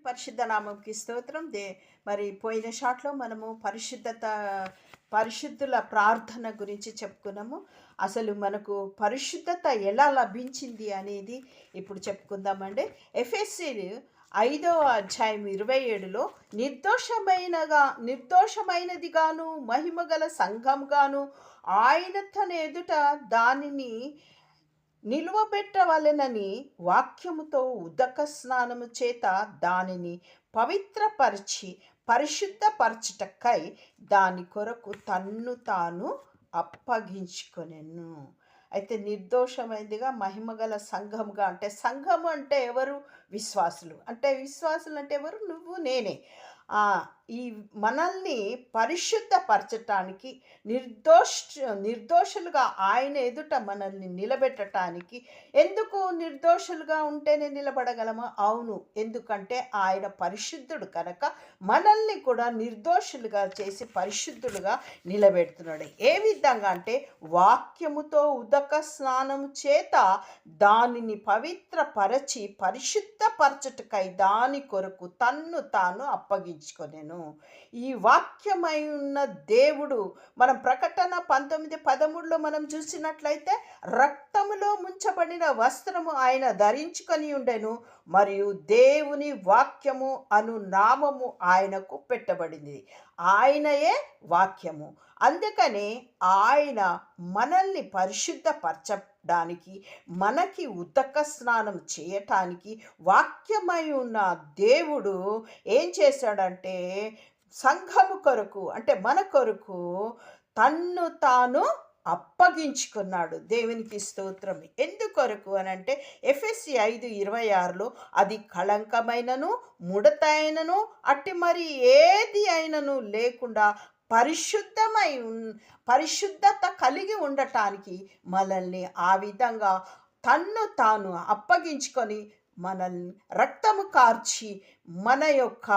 పరిశుద్ధ నామంకి స్తోత్రం. మరి పోయిన షాట్లో మనము పరిశుద్ధుల ప్రార్థన గురించి చెప్పుకున్నాము. అసలు మనకు పరిశుద్ధత ఎలా లభించింది అనేది ఇప్పుడు చెప్పుకుందామండి. ఎఫెసీయులు 5:27లో నిర్దోషమైనదిగాను మహిమగల సంఘంగాను ఆయన తన ఎదుట దానిని నిలువబెట్టవలెనని వాక్యముతో ఉదక స్నానము చేత దానిని పవిత్రపరిచి పరిశుద్ధపరచుటకై దాని కొరకు తన్ను తాను అప్పగించుకొనెను. అయితే నిర్దోషమైనదిగా మహిమగల సంఘముగా, అంటే సంఘము అంటే ఎవరు? విశ్వాసులు. అంటే విశ్వాసులు అంటే ఎవరు? నువ్వు నేనే. ఈ మనల్ని పరిశుద్ధపరచటానికి, నిర్దోషులుగా ఆయన ఎదుట మనల్ని నిలబెట్టడానికి. ఎందుకు నిర్దోషులుగా ఉంటేనే నిలబడగలమా? అవును, ఎందుకంటే ఆయన పరిశుద్ధుడు కనుక మనల్ని కూడా నిర్దోషులుగా చేసి పరిశుద్ధులుగా నిలబెడుతున్నాడు. ఏ విధంగా అంటే వాక్యముతో ఉదక స్నానము చేత దానిని పవిత్రపరచి పరిశుద్ధపరచుటకై దాని కొరకు తన్ను తాను అప్పగించుకొనెను. ఈ వాక్యమై ఉన్న దేవుడు, మనం ప్రకటన 19:13లో మనం చూసినట్లయితే రక్తములో ముంచబడిన వస్త్రము ఆయన ధరించుకొని ఉండెను, మరియు దేవుని వాక్యము అను నామము ఆయనకు పెట్టబడింది. ఆయనయే వాక్యము. అందుకనే ఆయన మనల్ని పరిశుద్ధపరచడానికి, మనకి ఉదక స్నానం చేయటానికి వాక్యమై ఉన్న దేవుడు ఏం చేశాడంటే సంఘము కొరకు, అంటే మన కొరకు తన్ను తాను అప్పగించుకున్నాడు. దేవునికి స్తోత్రం. ఎందుకొరకు అని అంటే ఎఫెసీ 5:26లో అది కళంకమైనను ముడతైనను అట్టి మరి ఏది అయినను లేకుండా పరిశుద్ధత కలిగి ఉండటానికి మనల్ని ఆ విధంగా తన్ను తాను అప్పగించుకొని మనల్ని రక్తము కార్చి మన యొక్క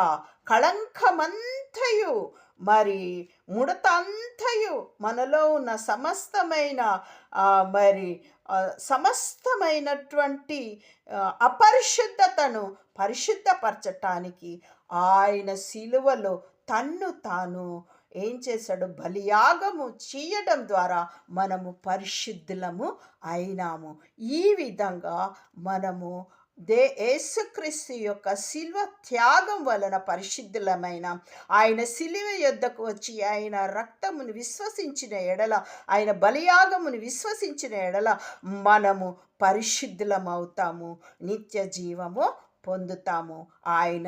కళంకమంతయు మరి ముడత అంతయు మనలో ఉన్న సమస్తమైనటువంటి అపరిశుద్ధతను పరిశుద్ధపరచటానికి ఆయన శిలువలో తన్ను తాను ఏం చేశాడు? బలియాగము చేయడం ద్వారా మనము పరిశుద్ధులము అయినాము. ఈ విధంగా మనము యేసుక్రీస్తు యొక్క శిలువ త్యాగం వలన పరిశుద్ధులమైన, ఆయన శిలువ యొద్దకు వచ్చి ఆయన రక్తమును విశ్వసించిన ఎడల, ఆయన బలియాగమును విశ్వసించిన ఎడల మనము పరిశుద్ధులమవుతాము, నిత్య జీవము పొందుతాము. ఆయన